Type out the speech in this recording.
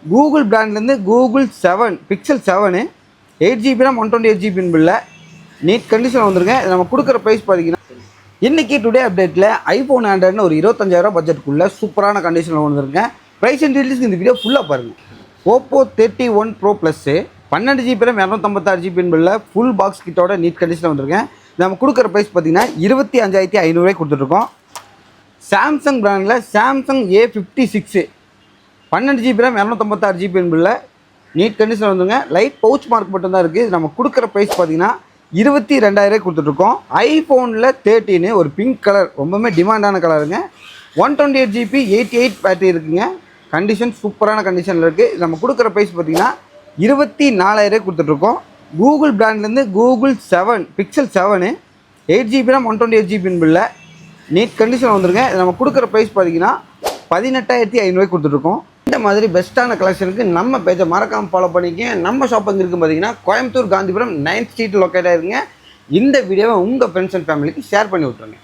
Google பிராண்ட்லேருந்து Google 7 pixel 7 8GB RAM 128GB பில்ல NEET condition வந்துருங்க. நம்ம கொடுக்குற ப்ரைஸ் பார்த்தீங்கன்னா இன்றைக்கி டுடே அப்டேட்டில் ஐஃபோன் ஆண்ட்ராய்டுன்னு ஒரு 25,000 பட்ஜெட்டுக்குள்ளே சூப்பரான கண்டிஷனில் வந்துருங்க. ப்ரைஸ் அண்ட் டீட்டெயில்ஸ்க்கு இந்த வீடியோ ஃபுல்லாக பாருங்கள். Oppo 31 Pro plus 12GB RAM 256GB பில்ல ஃபுல் பாக்ஸ் கிட்டோட நீட் கண்டிஷனில் வந்துருங்க. நம்ம கொடுக்குற ப்ரைஸ் பார்த்தீங்கன்னா 25,500 கொடுத்துட்ருக்கோம். சாம்சங் பிராண்டில் Samsung A56 12GB RAM 256GB பில்ல நீட் கண்டிஷனில் வந்துருங்க. லைட் பவுச் மார்க் மட்டும்தான் இருக்குது. நம்ம கொடுக்குற ப்ரைஸ் பார்த்தீங்கன்னா 22,000 கொடுத்துட்ருக்கோம். ஐஃபோனில் 13 ஒரு பிங்க் கலர் ரொம்பவுமே டிமாண்டான கலருங்க. 128GB 88 பேட்டரி இருக்குங்க. கண்டிஷன் சூப்பரான கண்டிஷனில் இருக்குது. நம்ம கொடுக்குற ப்ரைஸ் பார்த்தீங்கன்னா 24,000 கொடுத்துட்ருக்கோம். கூகுள் பிராண்ட்லேருந்து Google 7 pixel 7 8GB RAM 128GB பில்ல நீட் கண்டிஷன் வந்துருங்க. நம்ம கொடுக்குற ப்ரைஸ் பார்த்தீங்கன்னா 18,500 கொடுத்துட்ருக்கோம். இந்த மாதிரி பெஸ்ட்டான கலெக்ஷனுக்கு நம்ம பேஜை மறக்காமல் ஃபாலோ பண்ணிக்கங்க. நம்ம ஷாப் எங்கே இருக்குது பார்த்தீங்கன்னா Coimbatore Gandhipuram 9th street locate ஆகிருங்க. இந்த வீடியோவை உங்கள் ஃப்ரெண்ட்ஸ் அண்ட் ஃபேமிலிக்கு ஷேர் பண்ணி விட்ருங்க.